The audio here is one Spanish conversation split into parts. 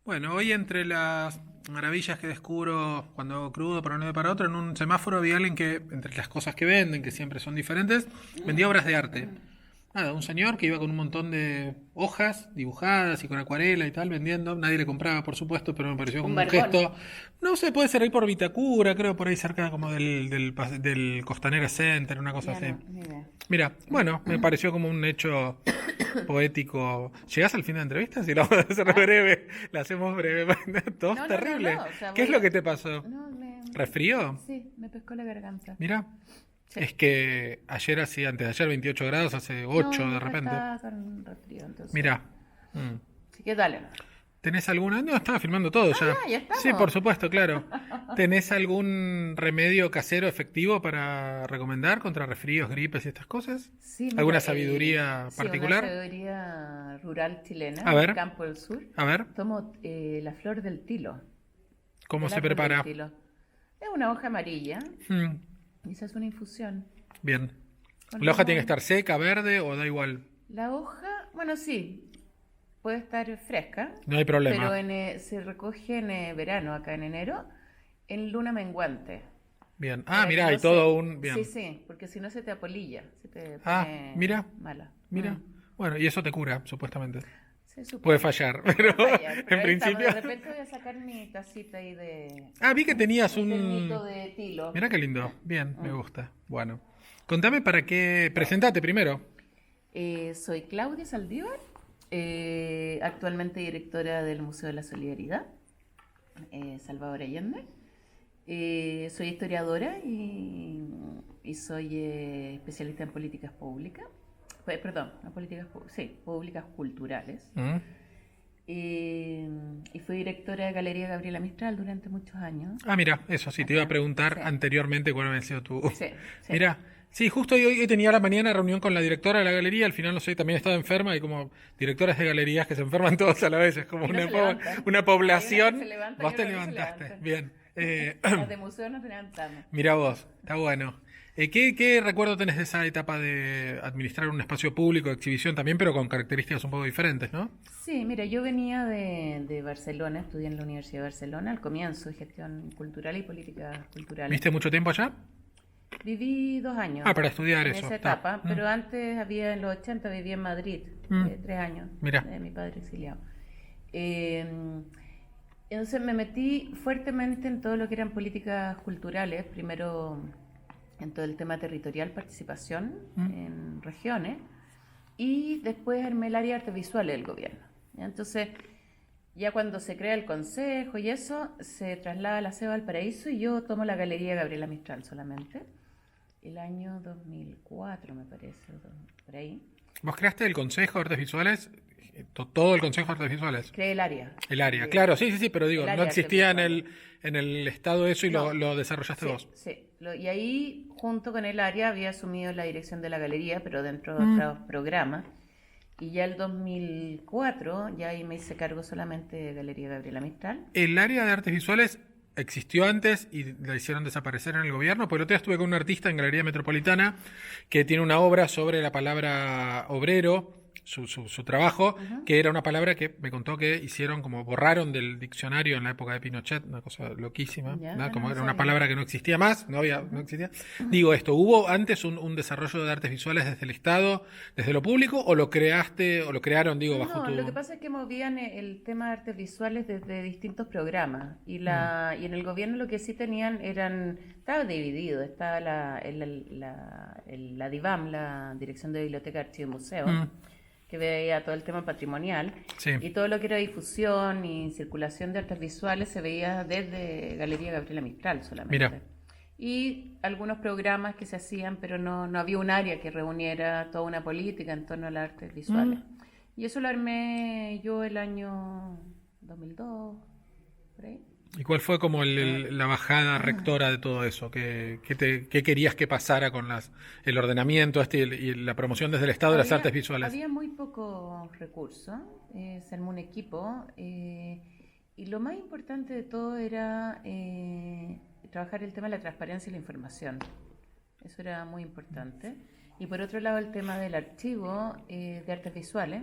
Bueno, hoy entre las maravillas que descubro cuando hago crudo para un lado y para otro, en un semáforo había alguien que, entre las cosas que venden, que siempre son diferentes, vendía obras de arte. Nada, un señor que iba con un montón de hojas dibujadas y con acuarela y tal, vendiendo. Nadie le compraba, por supuesto, pero me pareció Un como un barbón. gesto. No sé, puede ser ahí por Vitacura, creo, por ahí cerca como del Costanera Center, una cosa Ya así. no, ni idea. Mira, bueno, me pareció como un hecho poético. ¿Llegás al fin de la entrevista? Si la vamos a hacer ¿Ah? breve, la hacemos breve. Todo es No, no, no, terrible. no. O sea, ¿Qué es voy lo a. que te pasó? No, ¿Resfrío? sí, me pescó la garganta. Mira, Sí. es que ayer así, antes de ayer 28 grados, hace No, 8 mi de hija repente. está con resfrío, entonces. Mira, Así que dale. ¿tenés alguna? No, estaba filmando todo ya. Ya Sí, por estamos. supuesto, claro. ¿Tenés algún remedio casero efectivo para recomendar contra resfríos, gripes y estas cosas? Sí, mira, ¿Alguna sabiduría sí, una particular? sabiduría rural A chilena, del ver, campo del sur. a ver, Tomo la flor del tilo, ¿cómo del se árbol del prepara? tilo. Es una hoja amarilla Mm, y se hace una infusión bien. con ¿La hoja tiene que limón. estar seca, verde o da igual? La hoja, bueno, sí, puede estar fresca, No hay pero problema. se recoge en verano, acá en enero, en luna menguante. Bien. Ah, Para que mirá, hay no todo se... un... Sí, Bien. sí, porque si no se te apolilla, se te Ah, pone mira, mala. mira. Bueno, y eso te cura, supuestamente. Se Puede supone. fallar, pero Puede fallar, pero en ahí estamos. principio... De repente voy a sacar mi tacita ahí de... Ah, vi que tenías Mi termito un... de tilo. Mirá qué lindo. Bien, me Mm. gusta. Bueno. Contame para qué... Presentate primero. Soy Claudia Saldívar, actualmente directora del Museo de la Solidaridad, Salvador Allende. Soy historiadora y soy especialista en políticas públicas. Perdón, no políticas públicas, sí, públicas culturales. Mm. Y fui directora de Galería Gabriela Mistral durante muchos años. Ah, mira, eso sí, te iba a Acá, preguntar sí, anteriormente cuál había sido tu... sí, sí. Mira, sí, justo hoy tenía a la mañana reunión con la directora de la galería, al final no sé, también estaba enferma y como directoras de galerías que se enferman todos a la vez, es como Y no se una levantan. una Hay unas que se población. levantan y Vos te otras que se levantaste, levantan. bien. Las de museo nos levantamos. Mira vos, está bueno. ¿Qué recuerdo tenés de esa etapa de administrar un espacio público de exhibición también, pero con características un poco diferentes, ¿no? Sí, mira, yo venía de Barcelona, estudié en la Universidad de Barcelona al comienzo, gestión cultural y políticas culturales. ¿Viste mucho tiempo allá? Viví 2 años Ah, para estudiar en eso, esa está. etapa, pero antes había en los 80 viví en Madrid, Mm, 3 años, mira. de mi padre exiliado. Eh, entonces me metí fuertemente en todo lo que eran políticas culturales, primero en todo el tema territorial, participación Mm. en regiones, y después armé el área de artes visuales del gobierno. ¿Ya? Entonces, ya cuando se crea el consejo y eso, se traslada a la SEBA al Paraíso y yo tomo la Galería Gabriela Mistral solamente. El año 2004, me parece, por ahí. ¿Vos creaste el Consejo de Artes Visuales? Todo el Consejo de Artes Visuales. Creé el área. El área, claro, sí, sí, sí, pero digo, El no área de artes existía visuales. en el estado eso y No. lo desarrollaste Sí, vos. sí. Y ahí, junto con el área, había asumido la dirección de la galería, pero dentro de Mm. otros programas. Y ya el 2004, ya ahí me hice cargo solamente de Galería Gabriela Mistral. El área de artes visuales existió antes y la hicieron desaparecer en el gobierno, porque el otro día estuve con un artista en Galería Metropolitana que tiene una obra sobre la palabra obrero, su trabajo, Ujú. que era una palabra que me contó que hicieron como borraron del diccionario en la época de Pinochet, una cosa loquísima, Ya, ¿no? no, Como no era una sabía. palabra que no existía más, no existía. Digo esto, ¿hubo antes un desarrollo de artes visuales desde el Estado, desde lo público, o lo creaste, o lo crearon, digo, bajo No, tu... lo que pasa es que movían el tema de artes visuales desde distintos programas Mm, y en el gobierno lo que sí tenían estaba dividido, estaba la DIVAM, la Dirección de Biblioteca, Archivo y Museo, mm, que veía todo el tema patrimonial sí, y todo lo que era difusión y circulación de artes visuales se veía desde Galería Gabriela Mistral solamente. mira. Y algunos programas que se hacían, pero no había un área que reuniera toda una política en torno a las artes visuales. Mm. Y eso lo armé yo el año 2002, por ahí. ¿Y cuál fue como la bajada rectora de todo eso? ¿Qué querías que pasara con el ordenamiento y la promoción desde el Estado de las artes visuales? Había muy pocos recursos, se armó un equipo y lo más importante de todo era trabajar el tema de la transparencia y la información. Eso era muy importante. Y por otro lado el tema del archivo de artes visuales,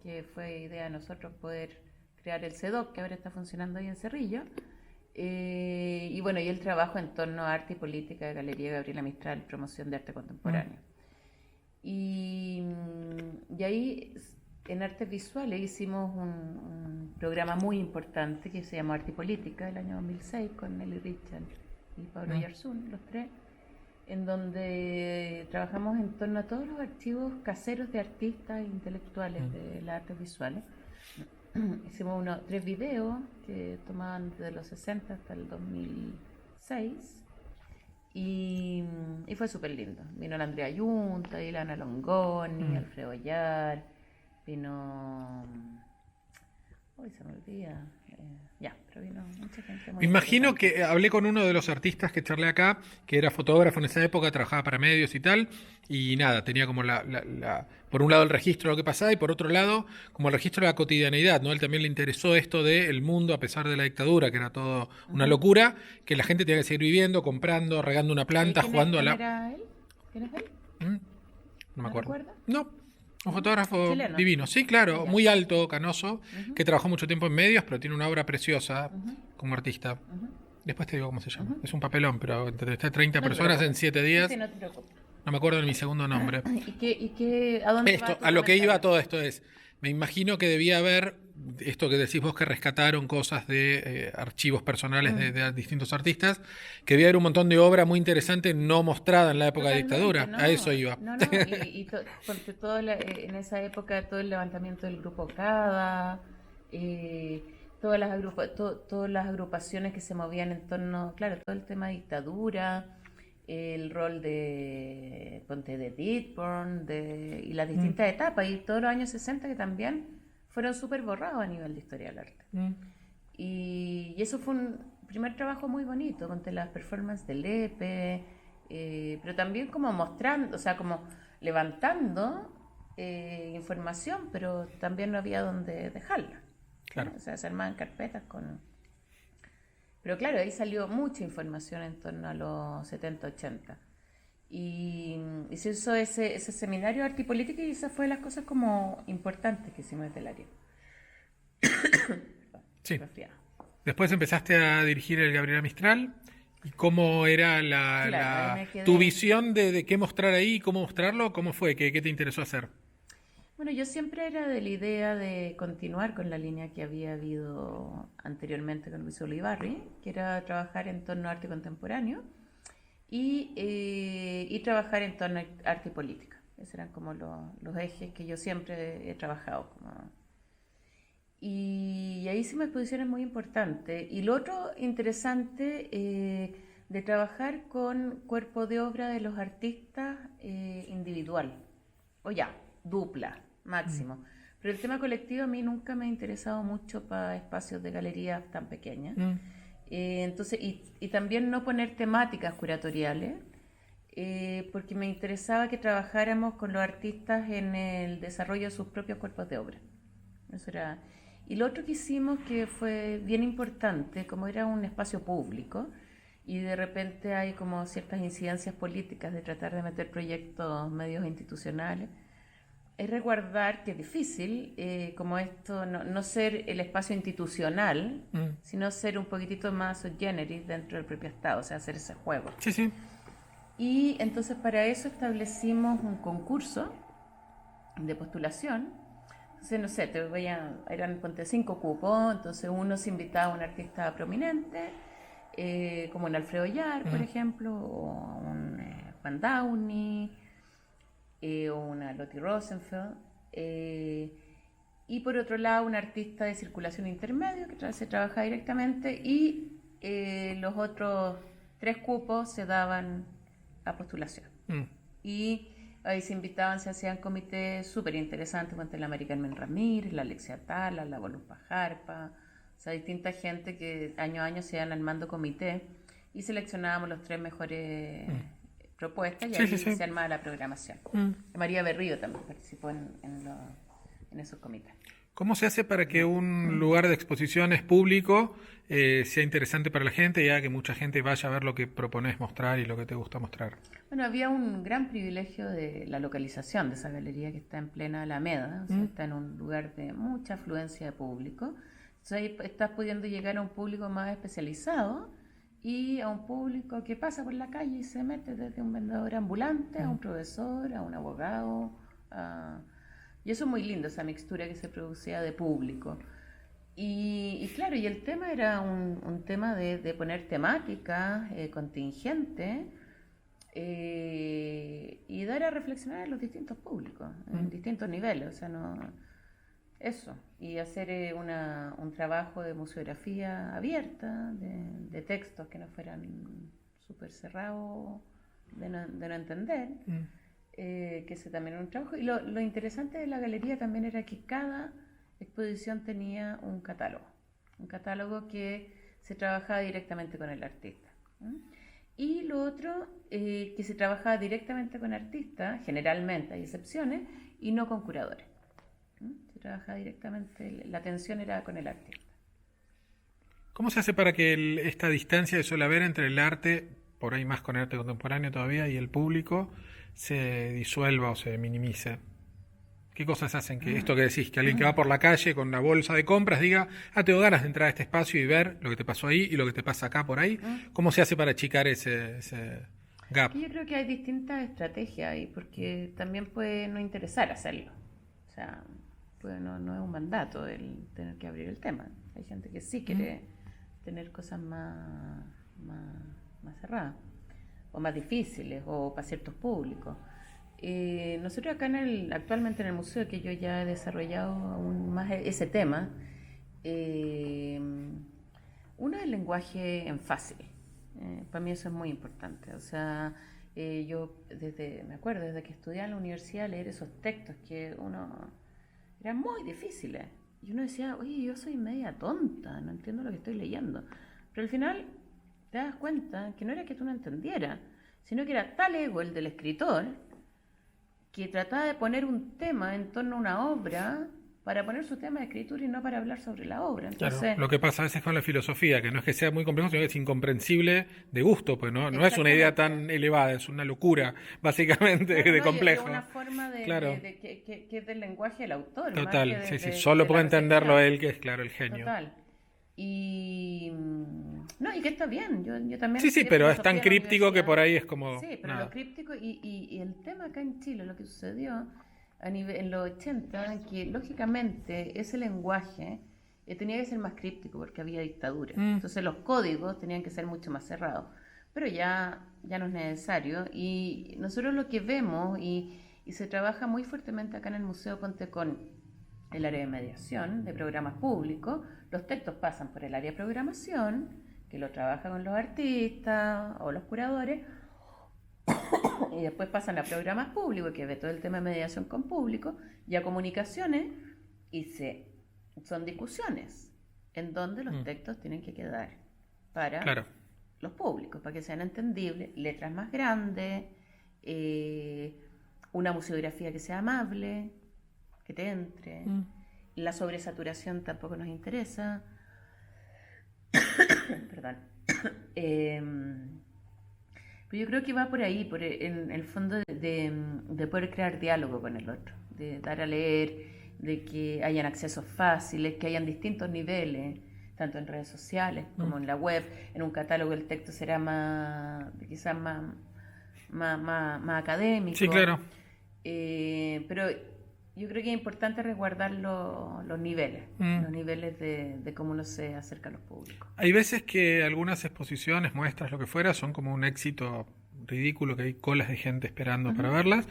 que fue idea de nosotros poder crear el CEDOC, que ahora está funcionando ahí en Cerrillo. Y bueno, y el trabajo en torno a arte y política de Galería Gabriela Mistral, promoción de arte contemporáneo. Y ahí en artes visuales hicimos un programa muy importante que se llamó Arte y Política del año 2006 con Nelly Richard y Pablo Yarzún, los tres, en donde trabajamos en torno a todos los archivos caseros de artistas e intelectuales de las artes visuales. Hicimos 3 videos que tomaban desde los 60 hasta el 2006 y fue súper lindo. Vino la Andrea Yunta, Ilana Longoni, Alfredo Ollar, vino... Hoy se me olvida. Pero vino mucha gente muy Me imagino interesante. que hablé con uno de los artistas que charlé acá, que era fotógrafo en esa época, trabajaba para medios y tal, y nada, tenía como por un lado el registro de lo que pasaba y por otro lado como el registro de la cotidianeidad, ¿no? Él también le interesó esto del mundo a pesar de la dictadura, que era todo una locura, que la gente tenía que seguir viviendo, comprando, regando una planta, jugando a ¿Quién la... era él? ¿Quién es él? No me acuerdo. recuerdas? No, un fotógrafo Chileno. divino. Sí, claro, Ya. muy alto, canoso, que trabajó mucho tiempo en medios, pero tiene una obra preciosa como artista. Después te digo cómo se llama. Es un papelón, pero entrevisté 30 No te personas en preocupes. 7 días. Sí, no te preocupes. No me acuerdo de mi segundo nombre. ¿A dónde Esto, va tu a lo que iba comentario? todo esto es, me imagino que debía haber, esto que decís vos que rescataron cosas de archivos personales de distintos artistas, que debía haber un montón de obra muy interesante no mostrada en la época de Totalmente, dictadura. no, A eso iba. No, porque en esa época todo el levantamiento del grupo CADA, todas las agrupaciones que se movían en torno, claro, todo el tema de dictadura, el rol de Ponte de Deadborn y las distintas etapas, y todos los años 60 que también fueron súper borrados a nivel de historia del arte. Y eso fue un primer trabajo muy bonito, con las performances del EPE, pero también como mostrando, o sea, como levantando información, pero también no había donde dejarla. Claro. O sea, se armaban carpetas con... Pero claro, ahí salió mucha información en torno a los 70-80. Y se hizo ese seminario de arte y política y esa fue de las cosas como importantes que hicimos desde el área. Sí. Resfriada. Después empezaste a dirigir el Gabriela Mistral. ¿Y cómo era Claro, ahí me quedé. tu visión de qué mostrar ahí y cómo mostrarlo? ¿Cómo fue? ¿Qué te interesó hacer? Bueno, yo siempre era de la idea de continuar con la línea que había habido anteriormente con Luis Olivarri, que era trabajar en torno a arte contemporáneo y trabajar en torno a arte y política. Esos eran como los ejes que yo siempre he trabajado. Y ahí hicimos exposiciones muy importantes. Y lo otro interesante de trabajar con cuerpo de obra de los artistas individual, o ya, dupla, máximo. Pero el tema colectivo a mí nunca me ha interesado mucho para espacios de galerías tan pequeñas. Entonces, y también no poner temáticas curatoriales, porque me interesaba que trabajáramos con los artistas en el desarrollo de sus propios cuerpos de obra. Eso era. Y lo otro que hicimos, que fue bien importante, como era un espacio público, y de repente hay como ciertas incidencias políticas de tratar de meter proyectos medios institucionales, es resguardar, que es difícil, como esto, no ser el espacio institucional, sino ser un poquitito más sui generis dentro del propio Estado, o sea, hacer ese juego. Sí, sí. Y entonces para eso establecimos un concurso de postulación. Entonces, no sé, eran, ponte 5 cupos, entonces uno se invitaba a un artista prominente, como un Alfredo Ollar, por ejemplo, o un Juan Downey, o una Lottie Rosenfeld, y por otro lado un artista de circulación intermedio que se trabaja directamente, y los otros 3 cupos se daban a postulación. Y ahí se invitaban, se hacían comités súper interesantes, como la Mari Carmen Ramírez, la Alexia Tala, la Volumpa Jarpa, o sea, distinta gente que año a año se iban armando comités y seleccionábamos los 3 mejores propuestas, y Sí, ahí sí, sí. se armaba la programación. María Berrío también participó en esos comités. ¿Cómo se hace para que un lugar de exposiciones público sea interesante para la gente y haga que mucha gente vaya a ver lo que propones mostrar y lo que te gusta mostrar? Bueno, había un gran privilegio de la localización de esa galería, que está en plena Alameda, o sea, está en un lugar de mucha afluencia de público. Entonces ahí estás pudiendo llegar a un público más especializado y a un público que pasa por la calle y se mete desde un vendedor ambulante a un profesor, a un abogado. Y eso es muy lindo, esa mixtura que se producía de público. Y claro, y el tema era un tema de poner temática contingente y dar a reflexionar en los distintos públicos, en distintos niveles, o sea, no eso, y hacer un trabajo de museografía abierta, de textos que no fueran súper cerrados, de no entender, que ese también era un trabajo. Y lo interesante de la galería también era que cada exposición tenía un catálogo que se trabajaba directamente con el artista. Y lo otro, que se trabajaba directamente con artistas, generalmente hay excepciones, y no con curadores. Se trabajaba directamente, la atención era con el artista. ¿Cómo se hace para que esta distancia que suele haber entre el arte, por ahí más con el arte contemporáneo todavía, y el público, se disuelva o se minimice? ¿Qué cosas hacen que esto que decís, que alguien que va por la calle con la bolsa de compras diga, tengo ganas de entrar a este espacio y ver lo que te pasó ahí y lo que te pasa acá por ahí? ¿Cómo se hace para achicar ese gap? Yo creo que hay distintas estrategias ahí, porque también puede no interesar hacerlo. O sea, pues no es un mandato el tener que abrir el tema. Hay gente que sí quiere tener cosas más cerradas, o más difíciles, o para ciertos públicos. Nosotros acá actualmente en el museo, que yo ya he desarrollado aún más ese tema, uno es el lenguaje en fácil. Para mí eso es muy importante. O sea, yo me acuerdo desde que estudiaba en la universidad, leer esos textos que eran muy difíciles. Y uno decía, oye, yo soy media tonta, no entiendo lo que estoy leyendo. Pero al final te das cuenta que no era que tú no entendieras, sino que era tal ego el del escritor que trataba de poner un tema en torno a una obra para poner su tema de escritura y no para hablar sobre la obra. Entonces, claro, lo que pasa a veces con la filosofía, que no es que sea muy complejo, sino que es incomprensible de gusto, pues no es una idea tan elevada, es una locura, básicamente, de complejo. Es una forma claro. que es del lenguaje del autor. Total, más que sí, solo puede entenderlo él, que es, claro, el genio. Total. Y que está bien, yo también... Sí, pero es tan críptico que por ahí es como... Sí, pero lo críptico y el tema acá en Chile, lo que sucedió en los 80, que lógicamente ese lenguaje tenía que ser más críptico porque había dictadura. Entonces los códigos tenían que ser mucho más cerrados. Pero ya no es necesario. Y nosotros lo que vemos, y se trabaja muy fuertemente acá en el Museo Ponte con el área de mediación de programas públicos, los textos pasan por el área de programación, que lo trabaja con los artistas o los curadores, y después pasan a programas públicos, que ve todo el tema de mediación con público, y a comunicaciones, y son discusiones en donde los textos tienen que quedar para los públicos, para que sean entendibles, letras más grandes, una museografía que sea amable, que te entre. La sobresaturación tampoco nos interesa. Perdón. Pero yo creo que va por ahí, en el fondo de poder crear diálogo con el otro, de dar a leer, de que hayan accesos fáciles, que hayan distintos niveles, tanto en redes sociales como en la web. En un catálogo el texto será quizás más académico. Sí, claro. Pero yo creo que es importante resguardar los niveles de cómo uno se acerca a los públicos. Hay veces que algunas exposiciones, muestras, lo que fuera, son como un éxito ridículo, que hay colas de gente esperando para verlas.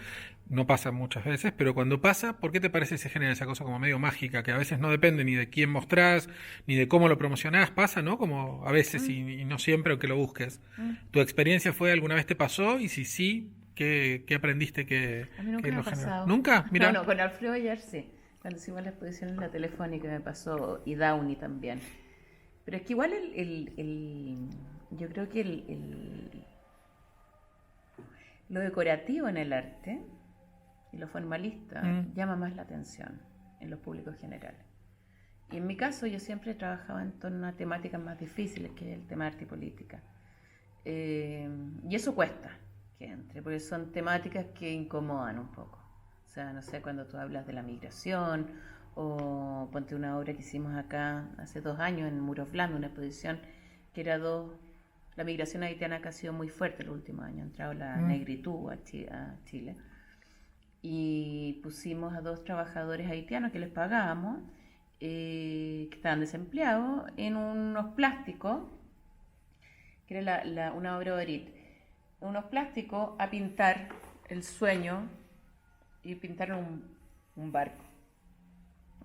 No pasa muchas veces, pero cuando pasa, ¿por qué te parece que se genera esa cosa como medio mágica, que a veces no depende ni de quién mostrás, ni de cómo lo promocionás? Pasa, ¿no? Como a veces y no siempre, aunque lo busques. ¿Tu experiencia alguna vez te pasó? Y si sí, ¿qué aprendiste que a mí nunca me ha pasado. ¿Nunca? Mira. No, con Alfredo ayer sí. Cuando hicimos la exposición en la Telefónica me pasó, y Downey también. Pero es que igual yo creo que lo decorativo en el arte y lo formalista llama más la atención en los públicos generales. Y en mi caso yo siempre he trabajado en torno a temáticas más difíciles, que es el tema de arte y política. Y eso cuesta que entre, porque son temáticas que incomodan un poco. O sea, no sé, cuando tú hablas de la migración o ponte una obra que hicimos acá hace 2 años en Muros Blandos, una exposición que era la migración haitiana que ha sido muy fuerte los últimos años, ha entrado la negritud a Chile, y pusimos a 2 trabajadores haitianos que les pagábamos, que estaban desempleados, en unos plásticos, que era una obra Orit, unos plásticos a pintar el sueño, y pintaron un barco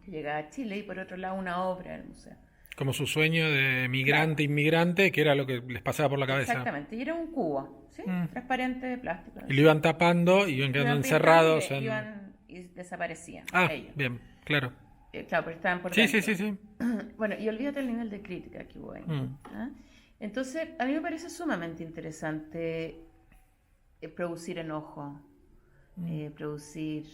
que llegaba a Chile, y por otro lado una obra del museo. Como su sueño de migrante, inmigrante, que era lo que les pasaba por la cabeza. Exactamente, y era un cubo, ¿sí? Transparente de plástico. Y lo iban tapando y iban quedando encerrados. Y desaparecían ellos. Bien, claro. Claro, pero estaban por Sí, dentro. sí. Bueno, y olvídate el nivel de crítica que hubo ahí. ¿Ah? Entonces, a mí me parece sumamente interesante producir enojo, producir...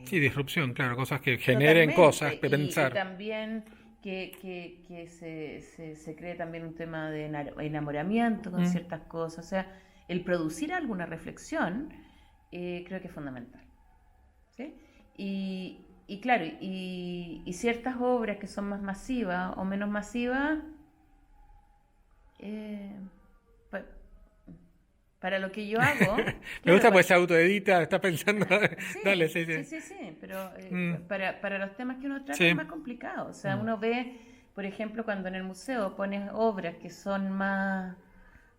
Sí, disrupción, claro, cosas que generen cosas, de pensar. Y también que se cree también un tema de enamoramiento con ciertas cosas. O sea, el producir alguna reflexión creo que es fundamental. ¿Sí? Y claro, y ciertas obras que son más masivas o menos masivas, para lo que yo hago... Me gusta pues se autoedita, está pensando... Sí, Dale, sí. Sí, pero para los temas que uno trata Sí. es más complicado. O sea, uno ve, por ejemplo, cuando en el museo pones obras que son más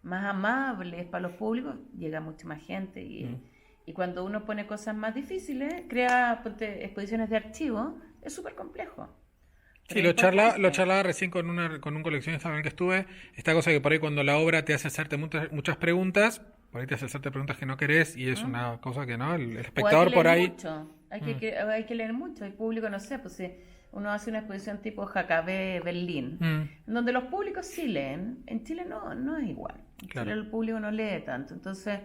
amables para los públicos, llega mucha más gente. Y cuando uno pone cosas más difíciles, crea exposiciones de archivo, es súper complejo. Sí, lo charlaba recién con un coleccionista con el que estuve. Esta cosa que por ahí cuando la obra te hace hacerte muchas preguntas, por ahí te hace hacerte preguntas que no querés y es una cosa que no, el espectador por ahí... Hay que leer mucho, el público, no sé, pues si uno hace una exposición tipo Jacabé Berlín, donde los públicos sí leen, en Chile no es igual. En Claro. Chile el público no lee tanto, entonces...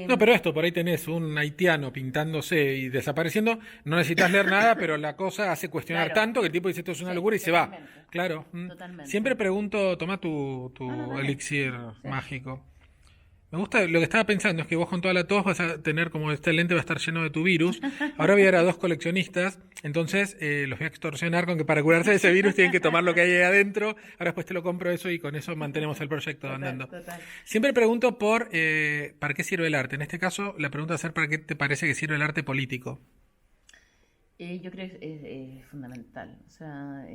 No, pero esto, por ahí tenés un haitiano pintándose y desapareciendo, no necesitas leer nada, pero la cosa hace cuestionar Claro. tanto que el tipo dice esto es una Sí, locura y se va. totalmente. Claro. Totalmente. Siempre pregunto, toma tu dale. elixir mágico. Me gusta, lo que estaba pensando es que vos con toda la tos vas a tener, como este lente va a estar lleno de tu virus. Ahora voy a ir a 2 coleccionistas, entonces los voy a extorsionar con que para curarse de ese virus tienen que tomar lo que hay ahí adentro. Ahora después te lo compro eso y con eso mantenemos el proyecto andando. Total. Siempre pregunto por para qué sirve el arte. En este caso, la pregunta va a ser para qué te parece que sirve el arte político. Yo creo que es fundamental. O sea,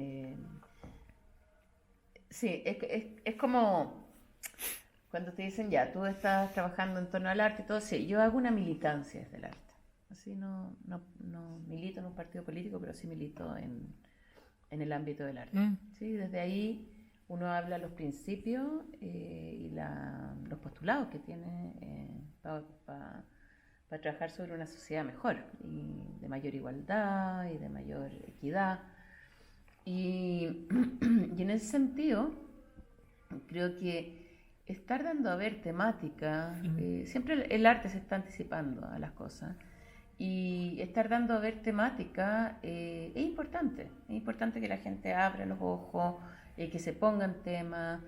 sí, es como cuando te dicen ya, tú estás trabajando en torno al arte y todo, sí, yo hago una militancia desde el arte. Así no milito en un partido político, pero sí milito en el ámbito del arte. ¿Sí? Desde ahí uno habla los principios y los postulados que tiene para trabajar sobre una sociedad mejor, y de mayor igualdad y de mayor equidad. Y en ese sentido, creo que estar dando a ver temática, siempre el arte se está anticipando a las cosas, y estar dando a ver temática es importante que la gente abra los ojos, que se pongan temas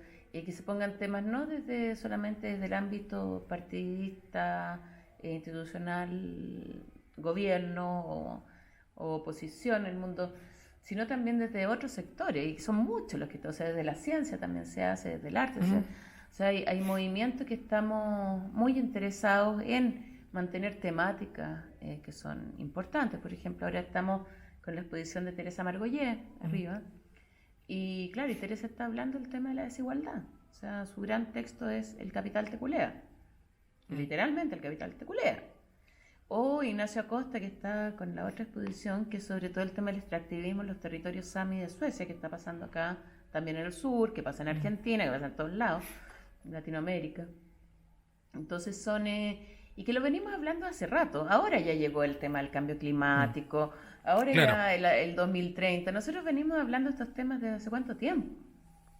no solamente desde el ámbito partidista, institucional, gobierno o oposición en el mundo, sino también desde otros sectores, y son muchos los que, o sea, desde la ciencia también se hace, desde el arte, o sea, hay movimientos que estamos muy interesados en mantener temáticas que son importantes. Por ejemplo, ahora estamos con la exposición de Teresa Margollet arriba, y claro, y Teresa está hablando del tema de la desigualdad. O sea, su gran texto es El capital te culea, literalmente El capital te culea. O Ignacio Acosta, que está con la otra exposición, que es sobre todo el tema del extractivismo en los territorios sami de Suecia, que está pasando acá también en el sur, que pasa en Argentina, que pasa en todos lados, en Latinoamérica. Entonces son... y que lo venimos hablando hace rato. Ahora ya llegó el tema del cambio climático, ahora Claro. ya el 2030. Nosotros venimos hablando de estos temas desde hace cuánto tiempo.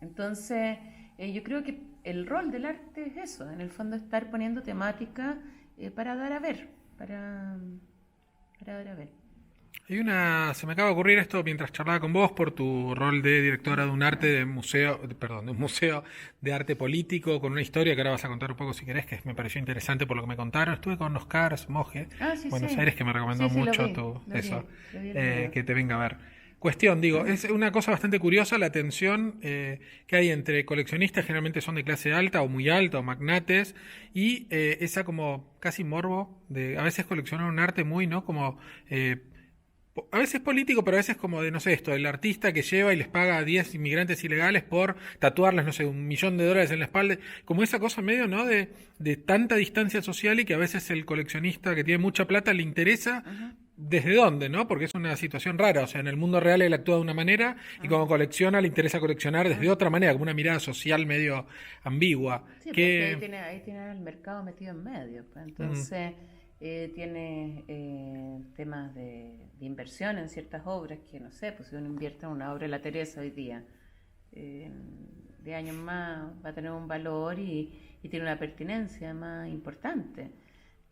Entonces, yo creo que el rol del arte es eso, en el fondo estar poniendo temática para dar a ver, para dar a ver. Se me acaba de ocurrir esto mientras charlaba con vos por tu rol de directora de un arte de museo, perdón, de un museo de arte político con una historia que ahora vas a contar un poco si querés, que me pareció interesante por lo que me contaron. Estuve con Oscar Moje, Sí, Buenos sí. Aires, que me recomendó Sí, mucho lo vi, lo vi el video. que te venga a ver. Cuestión, digo, es una cosa bastante curiosa la tensión que hay entre coleccionistas, generalmente son de clase alta o muy alta o magnates, y esa como casi morbo de a veces coleccionar un arte muy, ¿no? Como a veces político, pero a veces como de, no sé, esto, el artista que lleva y les paga a 10 inmigrantes ilegales por tatuarles, no sé, $1.000.000 en la espalda, como esa cosa medio, ¿no? De tanta distancia social y que a veces el coleccionista que tiene mucha plata le interesa desde dónde, ¿no? Porque es una situación rara, o sea, en el mundo real él actúa de una manera y como colecciona le interesa coleccionar desde otra manera, como una mirada social medio ambigua. Sí, porque Que, ahí tiene el mercado metido en medio. Pues. Entonces, tiene temas de inversión en ciertas obras que, no sé, pues si uno invierte en una obra de la Teresa hoy día, de años más va a tener un valor y tiene una pertinencia más importante.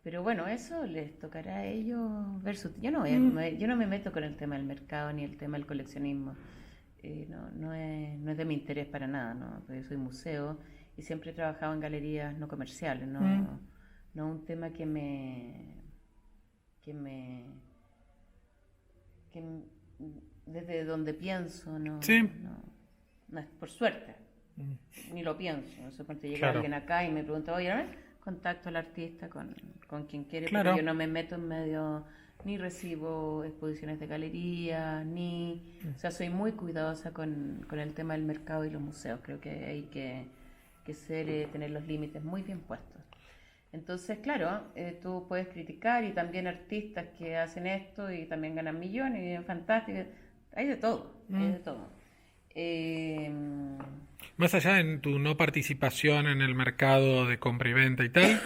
Pero bueno, eso les tocará a ellos ver su... Yo no me meto con el tema del mercado ni el tema del coleccionismo. No es de mi interés para nada, ¿no? Porque yo soy museo y siempre he trabajado en galerías no comerciales, no un tema que desde donde pienso, sí, no es por suerte, ni lo pienso. De repente llega claro. alguien acá y me pregunta, oye, a ver, contacto al artista con quien quiere, Claro. pero yo no me meto en medio, ni recibo exposiciones de galería, o sea, soy muy cuidadosa con el tema del mercado y los museos. Creo que hay que tener los límites muy bien puestos. Entonces, claro, tú puedes criticar y también artistas que hacen esto y también ganan millones y es fantástico. Hay de todo, hay de todo. Más allá en tu no participación en el mercado de compra y venta y tal,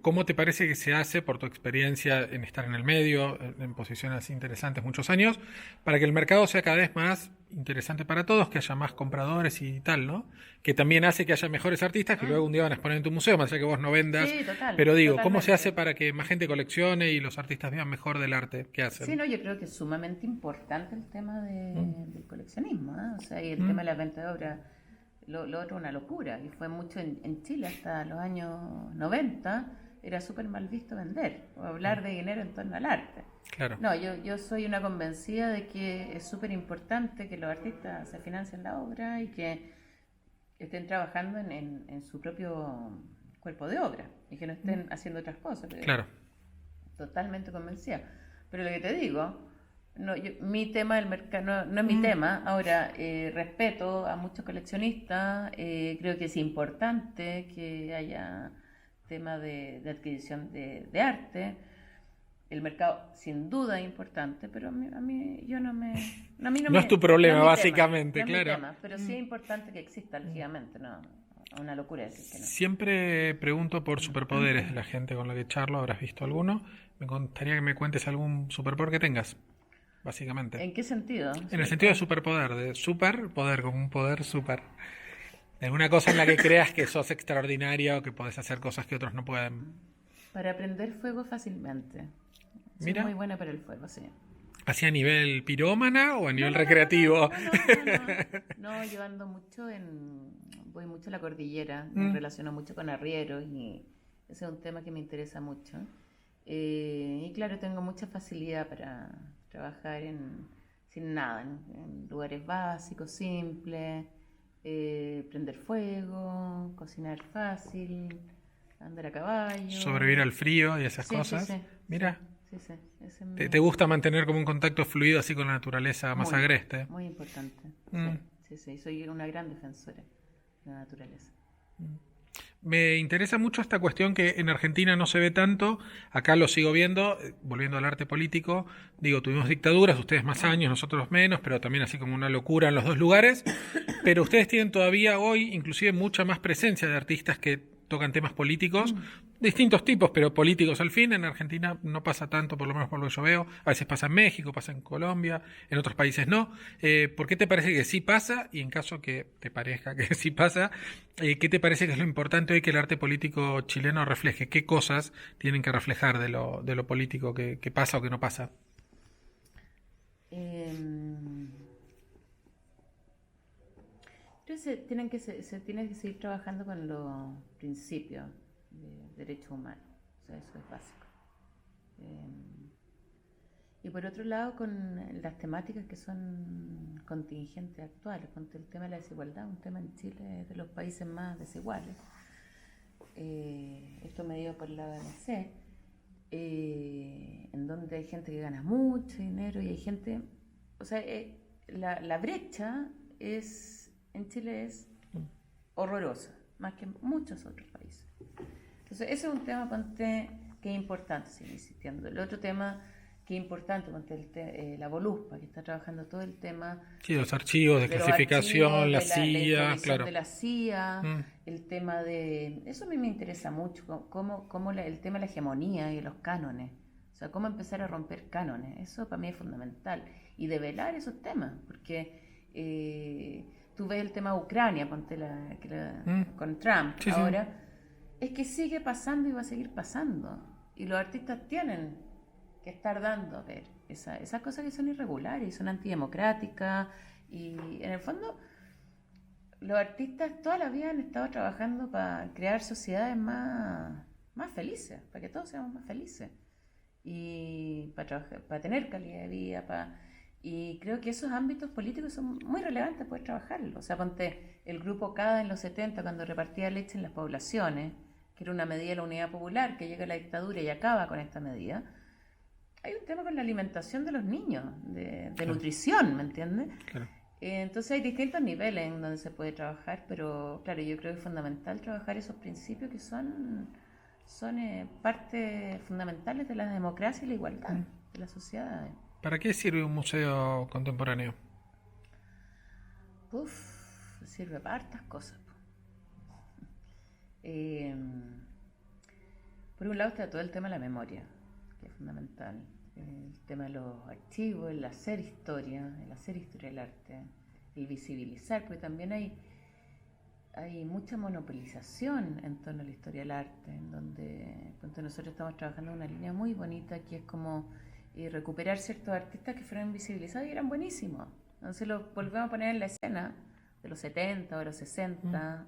¿cómo te parece que se hace, por tu experiencia en estar en el medio, en posiciones interesantes muchos años, para que el mercado sea cada vez más interesante para todos, que haya más compradores y tal, ¿no? Que también hace que haya mejores artistas que luego un día van a exponer en tu museo, más allá que vos no vendas. Sí, total, Pero digo, ¿cómo se totalmente. hace para que más gente coleccione y los artistas vean mejor del arte que hacen? Sí, no, yo creo que es sumamente importante el tema del coleccionismo, ¿eh? O sea, y el tema de la venta de obras, lo otro una locura, y fue mucho en Chile hasta los años 90, era súper mal visto vender o hablar de dinero en torno al arte. Claro. No, yo soy una convencida de que es súper importante que los artistas se financien la obra y que estén trabajando en su propio cuerpo de obra y que no estén haciendo otras cosas. Claro. Totalmente convencida. Pero lo que te digo, mi tema del mercado no es mi tema. Ahora, respeto a muchos coleccionistas, creo que es importante que haya tema de adquisición de arte. El mercado sin duda es importante, pero a mí No es tu problema, no es mi básicamente, tema, no es mi claro. tema, pero sí es importante que exista, lógicamente, no, una locura decir que no. Siempre pregunto por superpoderes de la gente con la que charlo, habrás visto alguno. Me gustaría que me cuentes algún superpoder que tengas, básicamente. ¿En qué sentido? En el sentido de superpoder, de superpoder, como un poder super. Alguna cosa en la que creas que sos extraordinaria o que podés hacer cosas que otros no pueden. Para prender fuego fácilmente. Soy Mira. muy buena para el fuego, sí. ¿Así a nivel pirómana o a nivel No, recreativo? No, yo ando voy mucho a la cordillera, me relaciono mucho con arrieros y ese es un tema que me interesa mucho. Y claro, tengo mucha facilidad para trabajar sin nada, en lugares básicos, simples, prender fuego, cocinar fácil, andar a caballo. Sobrevivir al frío y esas Sí, cosas. sí. Mira. Sí, ese ¿Te gusta mantener como un contacto fluido así con la naturaleza más agreste? Muy importante. Sí, soy una gran defensora de la naturaleza. Me interesa mucho esta cuestión que en Argentina no se ve tanto, acá lo sigo viendo, volviendo al arte político, digo, tuvimos dictaduras, ustedes más años, nosotros menos, pero también así como una locura en los dos lugares, pero ustedes tienen todavía hoy inclusive mucha más presencia de artistas que tocan temas políticos, distintos tipos, pero políticos al fin. En Argentina no pasa tanto, por lo menos por lo que yo veo. A veces pasa en México, pasa en Colombia, en otros países no. ¿Por qué te parece que sí pasa? Y en caso que te parezca que sí pasa, ¿qué te parece que es lo importante hoy que el arte político chileno refleje? ¿Qué cosas tienen que reflejar de lo político que pasa o que no pasa? Creo que se tiene que seguir trabajando con los principios de derechos humanos, o sea, eso es básico. Y por otro lado, con las temáticas que son contingentes actuales, con el tema de la desigualdad, un tema en Chile de los países más desiguales. Esto medido por la OMC, en donde hay gente que gana mucho dinero y hay gente, o sea, la brecha en Chile es horrorosa, más que en muchos otros países. Entonces, ese es un tema, ponte, que es importante seguir insistiendo. El otro tema que es importante, ponte la Voluspa, que está trabajando todo el tema. Sí, los archivos de clasificación, la CIA, la claro. de la CIA, el tema de... Eso a mí me interesa mucho, cómo el tema de la hegemonía y los cánones. O sea, cómo empezar a romper cánones. Eso para mí es fundamental. Y develar esos temas, porque tú ves el tema de Ucrania, ponte con Trump Sí, ahora. Sí. Es que sigue pasando y va a seguir pasando. Y los artistas tienen que estar dando a ver esas cosas que son irregulares y son antidemocráticas. Y en el fondo, los artistas toda la vida han estado trabajando para crear sociedades más felices, para que todos seamos más felices. Y para tener calidad de vida, y creo que esos ámbitos políticos son muy relevantes poder trabajarlos. O sea, ponte el grupo CADA en los 70, cuando repartía leche en las poblaciones, que era una medida de la unidad popular, que llega a la dictadura y acaba con esta medida. Hay un tema con la alimentación de los niños, de claro. Nutrición, ¿me entiendes? Claro. Entonces hay distintos niveles en donde se puede trabajar, pero claro, yo creo que es fundamental trabajar esos principios que son partes fundamentales de la democracia y la igualdad de las sociedades. ¿Para qué sirve un museo contemporáneo? Sirve para hartas cosas. Por un lado está todo el tema de la memoria, que es fundamental. El tema de los archivos, el hacer historia del arte, el visibilizar, porque también hay mucha monopolización en torno a la historia del arte, en donde nosotros estamos trabajando en una línea muy bonita que es como recuperar ciertos artistas que fueron invisibilizados y eran buenísimos. Entonces los volvemos a poner en la escena de los 70 o de los 60.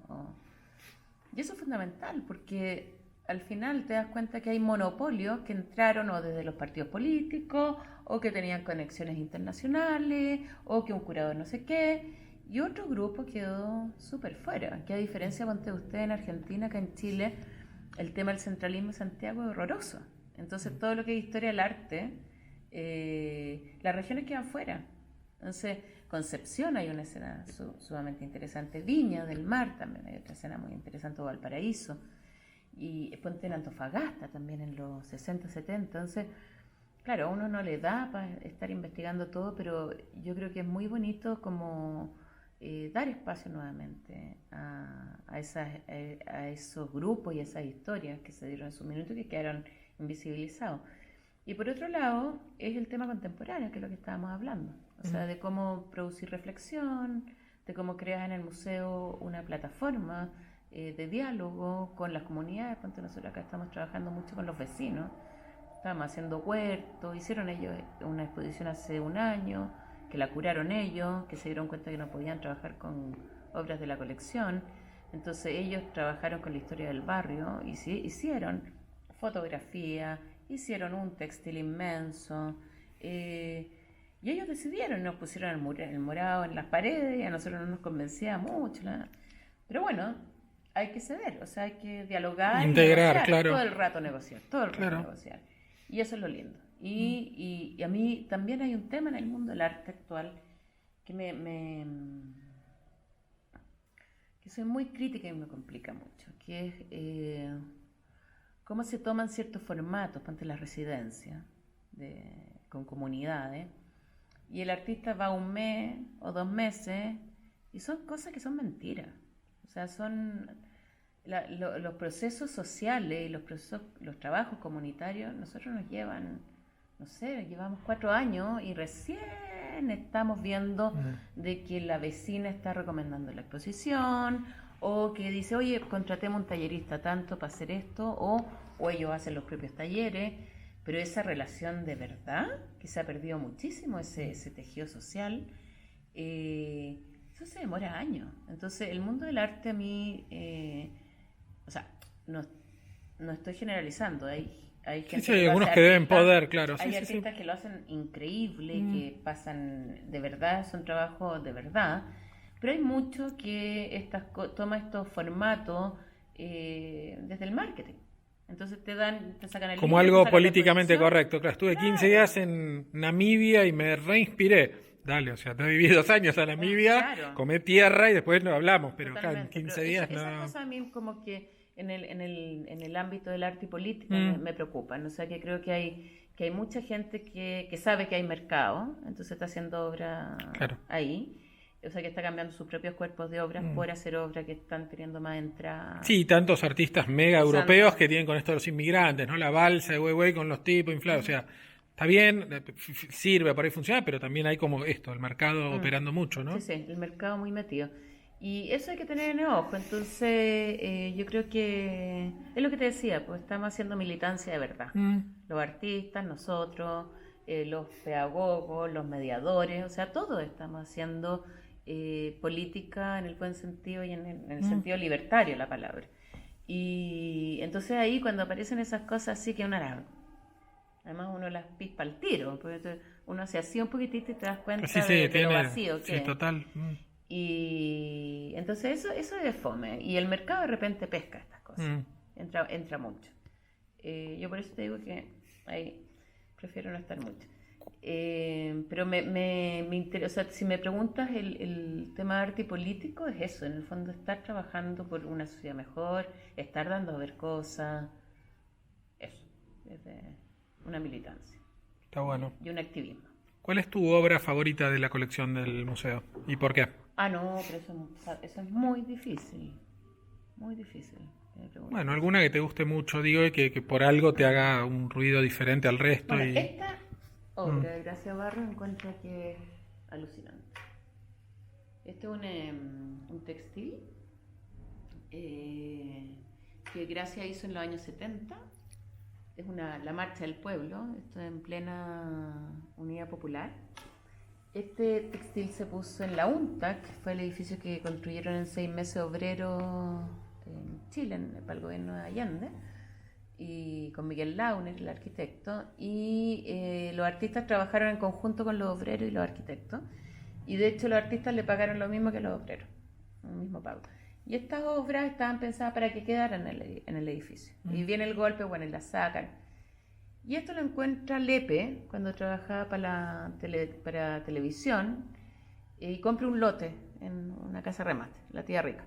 Y eso es fundamental porque al final te das cuenta que hay monopolios que entraron o desde los partidos políticos o que tenían conexiones internacionales o que un curador no sé qué. Y otro grupo quedó súper fuera, que a diferencia, ponte usted en Argentina, acá en Chile, el tema del centralismo en Santiago es horroroso. Entonces todo lo que es historia del arte, las regiones quedan fuera. Entonces Concepción hay una escena sumamente interesante, Viña del Mar también hay otra escena muy interesante, Valparaíso, y ponte en Antofagasta también en los 60, 70. Entonces, claro, a uno no le da para estar investigando todo, pero yo creo que es muy bonito como dar espacio nuevamente a esos grupos y esas historias que se dieron en su minuto y que quedaron invisibilizados. Y por otro lado, es el tema contemporáneo, que es lo que estábamos hablando. O sea, de cómo producir reflexión, de cómo crear en el museo una plataforma de diálogo con las comunidades. Ponte, nosotros acá estamos trabajando mucho con los vecinos. Estábamos haciendo huertos, hicieron ellos una exposición hace un año, que la curaron ellos, que se dieron cuenta que no podían trabajar con obras de la colección. Entonces ellos trabajaron con la historia del barrio y hicieron fotografía, hicieron un textil inmenso, y ellos decidieron, nos pusieron el morado en las paredes y a nosotros no nos convencía mucho. Pero bueno, hay que ceder, o sea, hay que dialogar, integrar, negociar, claro. Todo el rato negociar. Y eso es lo lindo. Y a mí también hay un tema en el mundo del arte actual que que soy muy crítica y me complica mucho, que es cómo se toman ciertos formatos, ponte la residencia con comunidades, y el artista va 1 mes o 2 meses, y son cosas que son mentiras. O sea, son los procesos sociales y los trabajos comunitarios, nosotros nos llevan, no sé, llevamos 4 años y recién estamos viendo de que la vecina está recomendando la exposición, o que dice, oye, contratemos un tallerista tanto para hacer esto, o ellos hacen los propios talleres, pero esa relación de verdad, que se ha perdido muchísimo, ese tejido social, eso se demora años. Entonces, el mundo del arte a mí, o sea, no estoy generalizando, hay gente Sí, que lo algunos hace que deben artistas, poder, claro. hay Sí, sí, sí. artistas que lo hacen increíble, que pasan de verdad, son trabajos de verdad, pero hay mucho que toma estos formatos desde el marketing. Entonces te sacan el Como libro, te algo sacan la políticamente exposición. correcto. Claro, estuve 15 Claro, días en Namibia y me reinspiré. Dale, o sea, te viví 2 años a Namibia, claro. comé tierra y después no hablamos, pero acá en Totalmente, pero 15 días esas no. cosas a mí como que en el ámbito del arte y política Mm, me preocupan. O sea, que creo que hay mucha gente que sabe que hay mercado, entonces está haciendo obra claro. ahí. O sea, que está cambiando sus propios cuerpos de obras por hacer obras que están teniendo más entrada, Sí, tantos artistas mega europeos usando. que tienen con esto de los inmigrantes, ¿no? La balsa de güey con los tipos inflados. O sea, está bien, sirve, por ahí funciona, pero también hay como esto, el mercado Mm. operando mucho, Sí, ¿no? sí, el mercado muy metido. Y eso hay que tener en el ojo. Entonces, yo creo que es lo que te decía, pues estamos haciendo militancia de verdad. Mm, Los artistas, nosotros, los pedagogos, los mediadores, o sea, todos estamos haciendo política en el buen sentido y en el sentido libertario de la palabra. Y entonces ahí cuando aparecen esas cosas así que además uno las pispa al tiro, porque uno se hacía un poquitito y te das cuenta sí, sí, de lo tiene. vacío que Sí, es. total. Y entonces eso es fome. Y el mercado de repente pesca estas cosas. Mm. Entra mucho. Yo por eso te digo que ahí prefiero no estar mucho. Pero me interesa, o sea, si me preguntas el tema de arte y político, es eso, en el fondo estar trabajando por una sociedad mejor, estar dando a ver cosas, eso, desde una militancia Está bueno. y un activismo. ¿Cuál es tu obra favorita de la colección del museo? ¿Y por qué? Ah, no, pero eso es muy difícil, que me preguntes. Bueno, alguna que te guste mucho, digo, y que por algo te haga un ruido diferente al resto Bueno, y... esta obra de Gracia Barro encuentro que es alucinante. Este es un textil que Gracia hizo en los años 70. Es la marcha del pueblo, esto en plena unidad popular. Este textil se puso en la UNTA, que fue el edificio que construyeron en 6 meses obreros en Chile, para el gobierno de Allende, y con Miguel Launer, el arquitecto, y los artistas trabajaron en conjunto con los obreros y los arquitectos, y de hecho los artistas le pagaron lo mismo que los obreros, el mismo pago. Y estas obras estaban pensadas para que quedaran en el edificio. Y viene el golpe, bueno, y las sacan. Y esto lo encuentra Lepe cuando trabajaba para televisión y compra un lote en una casa remate, la tía rica.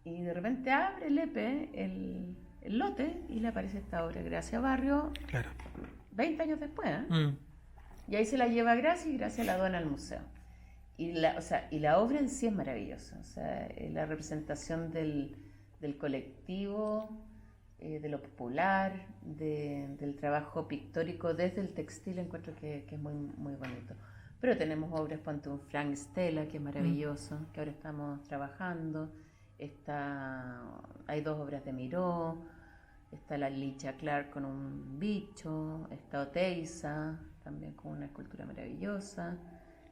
Y de repente abre Lepe el lote y le aparece esta obra, Gracia Barrio, Claro. 20 años después. ¿Eh? Mm. Y ahí se la lleva a Gracia y Gracia la dona al museo. Y la obra en sí es maravillosa. O sea, la representación del colectivo, de lo popular, del trabajo pictórico desde el textil, encuentro que es muy, muy bonito. Pero tenemos obras, ponte un Frank Stella, que es maravilloso, que ahora estamos trabajando. Hay 2 obras de Miró, está la Licha Clark con un bicho, está Oteiza, también con una escultura maravillosa.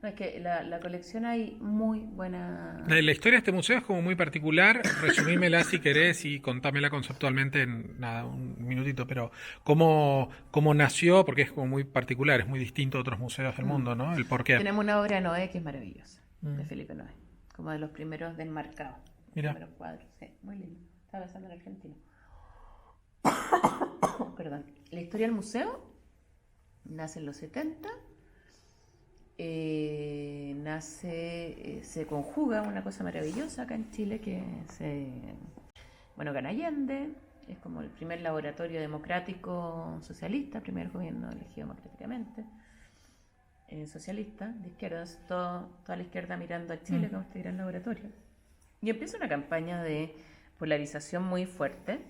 No, es que la colección hay muy buena... La historia de este museo es como muy particular. Resumímela si querés y contámela conceptualmente en nada, un minutito, pero cómo nació, porque es como muy particular, es muy distinto a otros museos del mundo, ¿no? El por qué. Tenemos una obra de Noé que es maravillosa, de Felipe Noé, como de los primeros desmarcados, los Mira. primeros cuadros. Sí, muy lindo. Estaba pensando en Argentina. Perdón. La historia del museo nace en los 70. Se conjuga una cosa maravillosa acá en Chile gana Allende, es como el primer laboratorio democrático socialista, primer gobierno elegido democráticamente, socialista, de izquierda, toda la izquierda mirando a Chile como este gran laboratorio. Y empieza una campaña de polarización muy fuerte,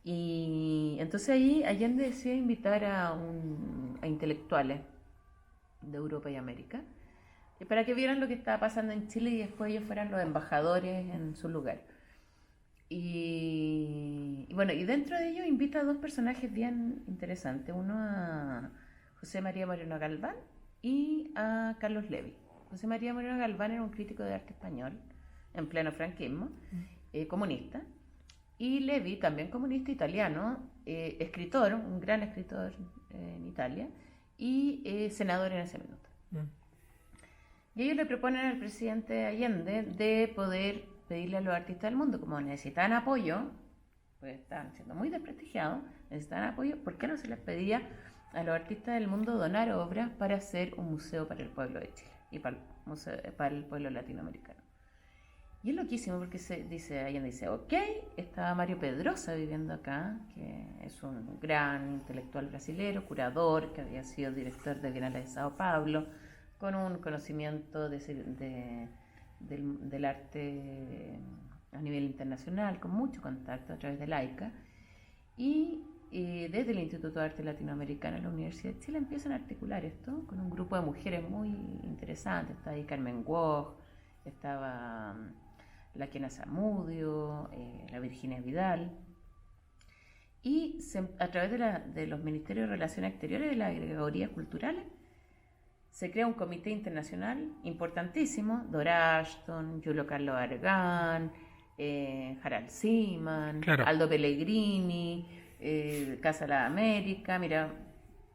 y entonces ahí Allende decide invitar a intelectuales de Europa y América, y para que vieran lo que estaba pasando en Chile y después ellos fueran los embajadores en su lugar. Y bueno, y dentro de ello invita a dos personajes bien interesantes. Uno a José María Moreno Galván y a Carlos Levi. José María Moreno Galván era un crítico de arte español en pleno franquismo, comunista. Y Levi, también comunista italiano, escritor, un gran escritor en Italia, y senador en ese minuto. Y ellos le proponen al presidente Allende de poder pedirle a los artistas del mundo, como necesitaban apoyo, pues estaban siendo muy desprestigiados, necesitaban apoyo, ¿por qué no se les pedía a los artistas del mundo donar obras para hacer un museo para el pueblo de Chile y para el pueblo latinoamericano? Y es loquísimo porque Allende dice, ok, estaba Mario Pedrosa viviendo acá, que es un gran intelectual brasilero, curador, que había sido director de Bienal de Sao Paulo, con un conocimiento del arte a nivel internacional, con mucho contacto a través de Laica, y desde el Instituto de Arte Latinoamericano en la Universidad de Chile empiezan a articular esto con un grupo de mujeres muy interesantes. Está ahí Carmen Wog, estaba la Kena Zamudio, la Virginia Vidal, y a través de los Ministerios de Relaciones Exteriores y de las agregadorías culturales se crea un comité internacional importantísimo, Dora Ashton, Giulio Carlo Argan, Harald Seaman, Claro. Aldo Pellegrini, Casa de la América, mira,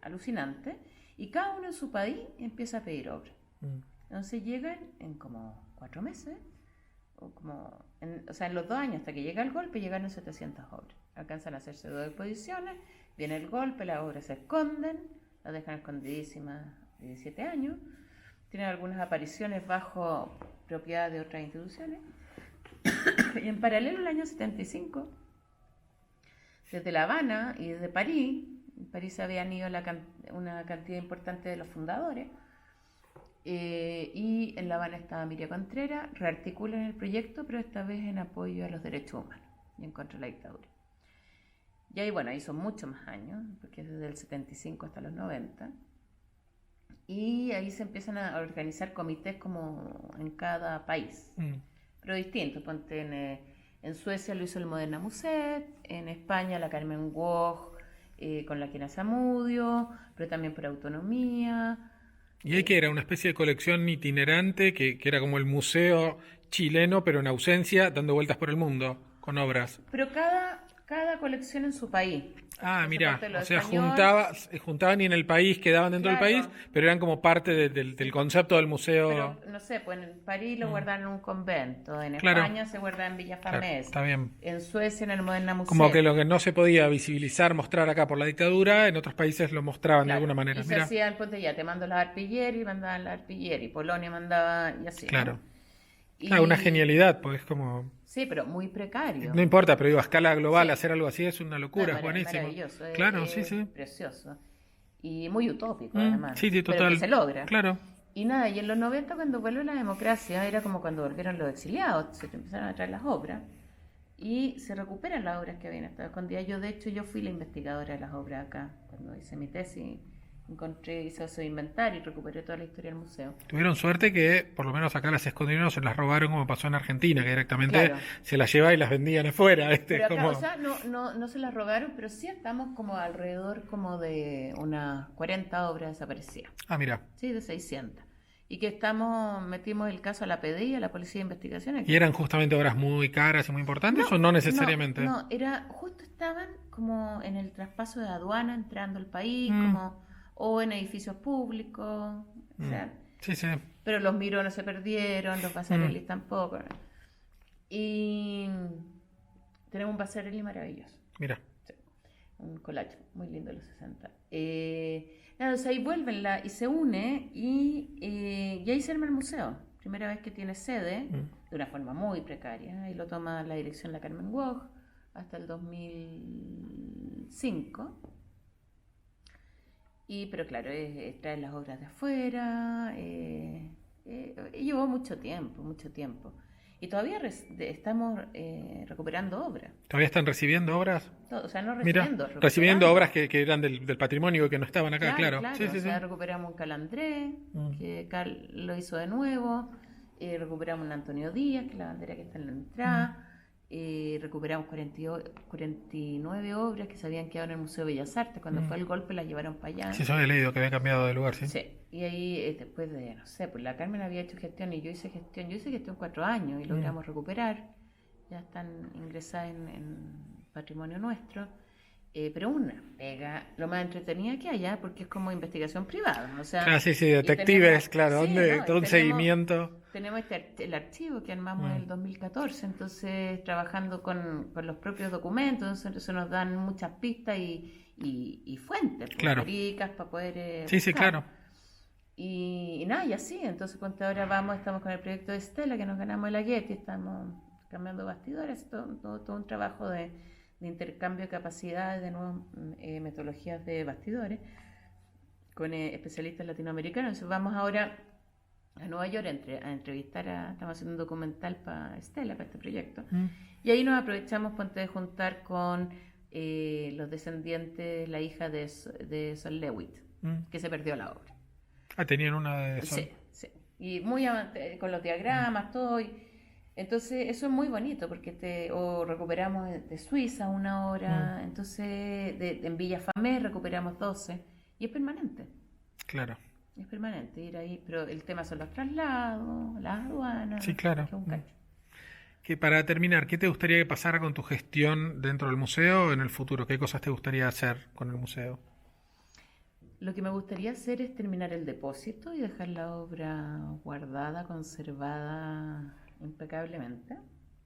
alucinante. Y cada uno en su país empieza a pedir obras. Entonces llegan en como 4 meses, o sea, en los 2 años hasta que llega el golpe, llegaron 700 obras. Alcanzan a hacerse 2 exposiciones, viene el golpe, las obras se esconden, las dejan escondidísimas 17 años, tienen algunas apariciones bajo propiedad de otras instituciones. Y en paralelo, el año 75, desde La Habana y desde París, en París se habían ido una cantidad importante de los fundadores, y en La Habana estaba Miriam Contreras, rearticulan el proyecto, pero esta vez en apoyo a los derechos humanos y en contra de la dictadura. Y ahí, bueno, ahí son muchos más años, porque es desde el 75 hasta los 90. Y ahí se empiezan a organizar comités como en cada país, pero distintos. Ponte en Suecia lo hizo el Moderna Muset, en España la Carmen Wog, con la Kena Zamudio, pero también por autonomía. Y ahí que era una especie de colección itinerante que era como el museo chileno, pero en ausencia, dando vueltas por el mundo, con obras. Pero cada colección en su país. Ah, mira, Por o sea, español, juntaban y en el país quedaban dentro claro, del país, pero eran como parte del concepto del museo. Pero, no sé, pues en París lo guardan en un convento, en Claro. España se guarda en Villa Claro, Famés, está bien. en Suecia en el Moderna Museum. Como que lo que no se podía visibilizar, mostrar acá por la dictadura, en otros países lo mostraban de Claro, alguna manera. y se Mira, hacían, ponte ya, te mando las Arpillieri, mandaban las Arpillieri, Polonia mandaba y así. claro. ¿no? Claro, una genialidad, pues es como... Sí, pero muy precario. No importa, pero digo, a escala global Sí. hacer algo así es una locura, No, es buenísimo. maravilloso, Claro, es sí. precioso. Y muy utópico, además. Sí, Pero total. que se logra. Claro. Y nada, y en los 90 cuando vuelve la democracia, era como cuando volvieron los exiliados, se empezaron a traer las obras y se recuperan las obras que habían estado escondidas. De hecho, yo fui la investigadora de las obras acá, cuando hice mi tesis, hice ese inventario y recuperé toda la historia del museo. Tuvieron suerte que por lo menos acá las escondieron, se las robaron como pasó en Argentina, que directamente Claro. se las lleva y las vendían afuera. Pero acá, Como... o sea, no se las robaron, pero sí estamos como alrededor como de unas 40 obras desaparecidas. Ah, mira. Sí, de 600. Y que metimos el caso a la PDI, a la Policía de Investigaciones. ¿Y eran justamente obras muy caras y muy importantes o no necesariamente? No, justo estaban como en el traspaso de aduana entrando al país, o en edificios públicos, o sea, Sí, sí. pero los Miró no se perdieron, los Basarelli tampoco. Y tenemos un Basarelli maravilloso. Mira. Sí, un collage muy lindo de los 60. Nada, o sea, ahí vuelven y se une y ahí se arma el museo. Primera vez que tiene sede, de una forma muy precaria, y lo toma la dirección la Carmen Wog hasta el 2005. Pero claro, traer las obras de afuera, llevó mucho tiempo. Y todavía estamos recuperando obras. ¿Todavía están recibiendo obras? O sea, no Mira, recibiendo, recibiendo recuperando. obras que eran del patrimonio que no estaban acá, claro. Sí, O sí, sea, sí. recuperamos un Calandré, que lo hizo de nuevo, recuperamos un Antonio Díaz, que es la bandera que está en la entrada, Recuperamos 49 obras que se habían quedado en el Museo de Bellas Artes. Cuando fue el golpe las llevaron para allá. Sí, eso había leído que había cambiado de lugar, ¿sí? Sí, y ahí después de, no sé, pues la Carmen había hecho gestión y yo hice gestión 4 años y logramos recuperar. Ya están ingresadas en patrimonio nuestro. Pero una pega lo más entretenida que haya, porque es como investigación privada. O sea, Ah, sí, detectives, claro, sí, donde ¿no? todo un seguimiento. Tenemos el archivo que armamos en el 2014, entonces trabajando con los propios documentos, entonces nos dan muchas pistas y fuentes, pues, Claro. ricas para poder Sí, buscar. claro. Y nada, y así, entonces ponte ahora estamos con el proyecto de Estela, que nos ganamos el Getty, estamos cambiando bastidores, todo un trabajo de intercambio de capacidades, de nuevas metodologías de bastidores, con especialistas latinoamericanos. Entonces vamos ahora a Nueva York a entrevistar estamos haciendo un documental para Estela, para este proyecto, y ahí nos aprovechamos de juntar con los descendientes, la hija de Sol Lewitt, que se perdió la obra. Ah, tenían una de Sol. Sí, sí. Y muy con los diagramas, todo. Entonces, eso es muy bonito porque o recuperamos de Suiza una hora, entonces en Villa Famé recuperamos 12 y es permanente. Claro. Es permanente ir ahí, pero el tema son los traslados, las aduanas. Sí, claro. Que es un cacho. Que para terminar, ¿qué te gustaría que pasara con tu gestión dentro del museo en el futuro? ¿Qué cosas te gustaría hacer con el museo? Lo que me gustaría hacer es terminar el depósito y dejar la obra guardada, conservada impecablemente.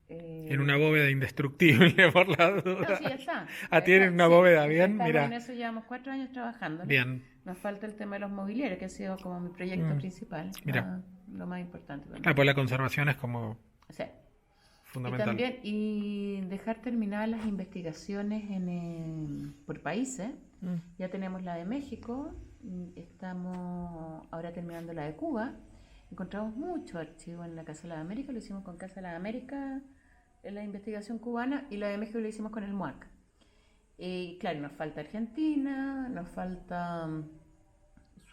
En una bóveda indestructible, por la duda. No, sí, ya está. Ah, tienen una Sí, bóveda, bien, mira. En eso llevamos 4 años trabajando. Bien. Nos falta el tema de los mobiliarios, que ha sido como mi proyecto principal. Mira. Lo más importante para mí. Ah, pues la conservación es como Sí. fundamental. Y dejar terminadas las investigaciones por países. Ya tenemos la de México, estamos ahora terminando la de Cuba. Encontramos muchos archivos en la Casa de las Américas, lo hicimos con Casa de las Américas, en la investigación cubana, y la de México lo hicimos con el MUAC. Y claro, nos falta Argentina, nos falta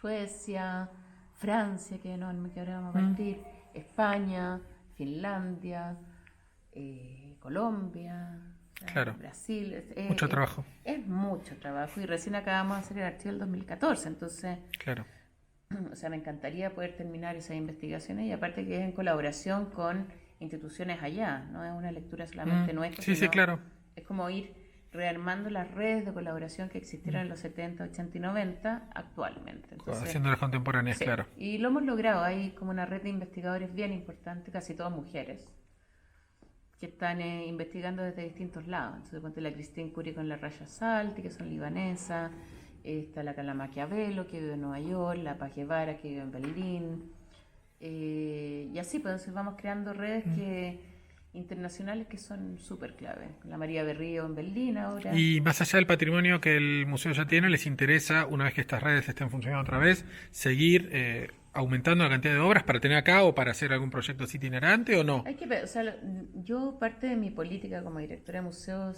Suecia, Francia, que enorme, que ahora vamos a partir, España, Finlandia, Colombia, Claro. Brasil. Mucho trabajo. Es mucho trabajo y recién acabamos de hacer el archivo del 2014, entonces, Claro. o sea, me encantaría poder terminar esas investigaciones y aparte que es en colaboración con instituciones allá, no es una lectura solamente nuestra, Sí, sí, sino claro. es como ir rearmando las redes de colaboración que existieron en los 70, 80 y 90 actualmente. Entonces, Haciendo las contemporáneas, sí, claro. y lo hemos logrado, hay como una red de investigadores bien importante, casi todas mujeres, que están investigando desde distintos lados. Entonces, ponte la Christine Curie con la Raya Salti, que son libanesas, está la Carla Maquiavelo, que vive en Nueva York, la Paz Guevara, que vive en Berlín, y así, pues entonces vamos creando redes internacionales que son súper clave. La María Berrío en Berlín ahora. Y más allá del patrimonio que el museo ya tiene, ¿les interesa, una vez que estas redes estén funcionando otra vez, seguir aumentando la cantidad de obras para tener acá o para hacer algún proyecto así itinerante o no? Hay que ver, o sea, yo parte de mi política como directora de museo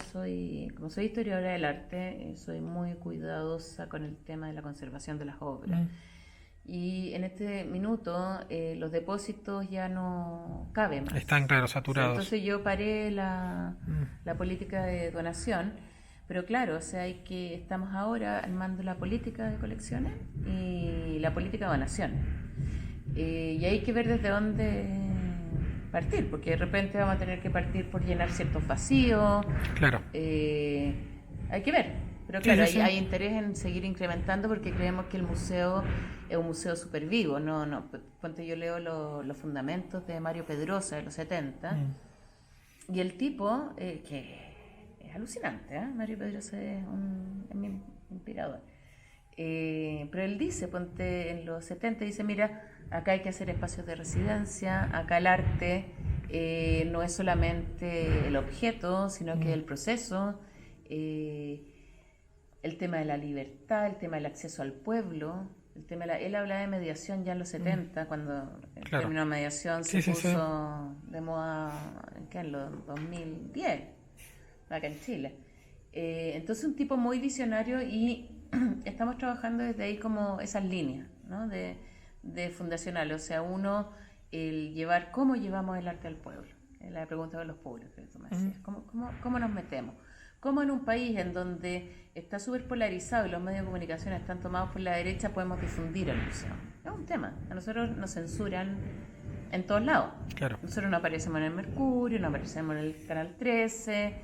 como soy historiadora del arte, soy muy cuidadosa con el tema de la conservación de las obras. Y en este minuto los depósitos ya no caben más. Están, claro, saturados. Entonces yo paré la política de donación, pero claro, o sea, estamos ahora armando la política de colecciones y la política de donación. Y hay que ver desde dónde partir, porque de repente vamos a tener que partir por llenar ciertos vacíos. Claro. Hay que ver, pero claro, Sí. hay interés en seguir incrementando porque creemos que el museo es un museo súper vivo. Ponte, yo leo los fundamentos de Mario Pedrosa de los 70 y el tipo, que es alucinante, Mario Pedrosa es mi inspirador. Pero él dice, ponte en los 70, dice, mira, acá hay que hacer espacios de residencia, acá el arte no es solamente el objeto, sino que el proceso, el tema de la libertad, el tema del acceso al pueblo, él habla de mediación ya en los 70, cuando el Claro. término mediación se puso de moda en los 2010, acá en Chile. Entonces un tipo muy visionario y estamos trabajando desde ahí como esas líneas, ¿no? de fundacional, o sea, el llevar cómo llevamos el arte al pueblo. La pregunta de los públicos que tú me decías. ¿Cómo nos metemos? ¿Cómo en un país en donde está súper polarizado y los medios de comunicación están tomados por la derecha podemos difundir el museo? Es un tema. A nosotros nos censuran en todos lados. Claro. Nosotros no aparecemos en el Mercurio, no aparecemos en el Canal 13,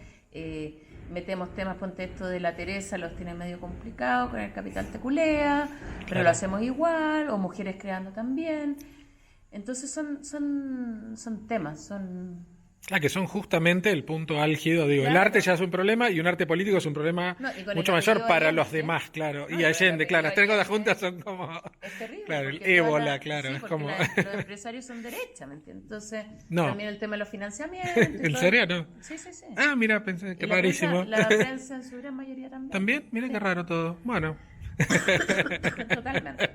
metemos temas, ponte esto de la Teresa, los tiene medio complicados, con el Capital Teculea, pero Claro. lo hacemos igual, o Mujeres Creando también. Entonces son temas, son... Que son justamente el punto álgido. Digo, el Claro. arte ya es un problema y un arte político es un problema No, y con mucho el mayor apellido para Allende, los demás, claro. No, y y con el Allende, claro, las tres apellido cosas juntas Allende son como... Es terrible. Claro, el porque toda ébola, claro, sí, es porque como... los empresarios son derecha, ¿me entiendes? Entonces, No. también el tema de los financiamientos. y ¿En todo. serio, no? Sí. Ah, mira, pensé que Y la rarísimo. prensa, la prensa en su gran mayoría también. ¿También? Mira qué raro todo. Bueno, Totalmente.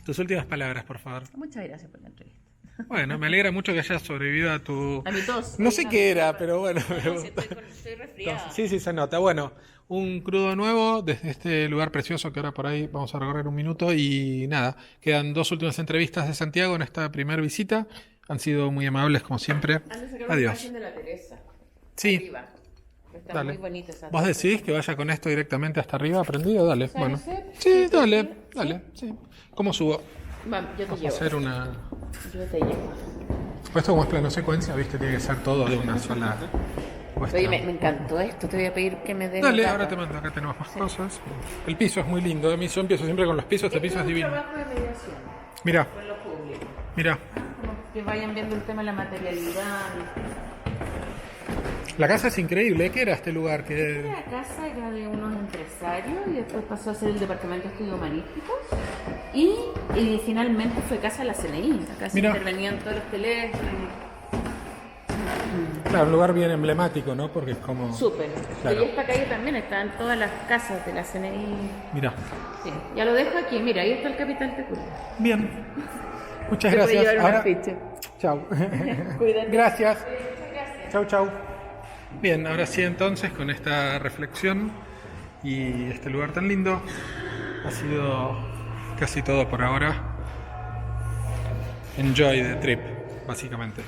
tus últimas palabras, por favor. Muchas gracias por la entrevista. Bueno, me alegra mucho que hayas sobrevivido a tu... A mi tos. No sé qué era, pero bueno. me No, si gustó. estoy resfriada. Sí, se nota. Bueno, un crudo nuevo desde este lugar precioso que ahora por ahí vamos a recorrer un minuto y nada, quedan 2 últimas entrevistas de Santiago en esta primera visita. Han sido muy amables como siempre. Adiós. de la Teresa. Sí, Arriba. Está dale. muy bonita esa ¿Vos decís que vaya con esto directamente hasta arriba aprendido? Dale, ¿Sabe bueno. hacer? Sí, Sí, dale, sí. dale, sí. ¿Cómo subo? Vamos, yo te Vamos a llevo. hacer una... Yo te llevo. Esto como es plano secuencia, viste, tiene que ser todo de una sola puesta. Oye, me encantó esto. Te voy a pedir que me des. Dale, la ahora tapa. te mando, acá tenemos más cosas. El piso es muy lindo, yo empiezo siempre con los pisos, este piso es un divino. trabajo de mediación Mira, con lo público. mira, Como que vayan viendo el tema de la materialidad. la casa es increíble. ¿Qué era este lugar? La casa era de unos empresarios y después pasó a ser el Departamento de Estudios Humanísticos y finalmente fue casa de la CNI. Acá se Mira. intervenían todos los teléfonos. Claro, un lugar bien emblemático, ¿no? Porque es como... Súper. Claro. Y esta calle también estaban todas las casas de la CNI. Mira, Sí. Ya lo dejo aquí. Mira, ahí está el Capital Teculea. bien. Muchas Te puede gracias. llevar un Ahora... afiche. Chao. Cuídate. Gracias. Muchas gracias. Chau, chau. Bien, ahora sí entonces con esta reflexión y este lugar tan lindo ha sido casi todo por ahora. Enjoy the trip, básicamente.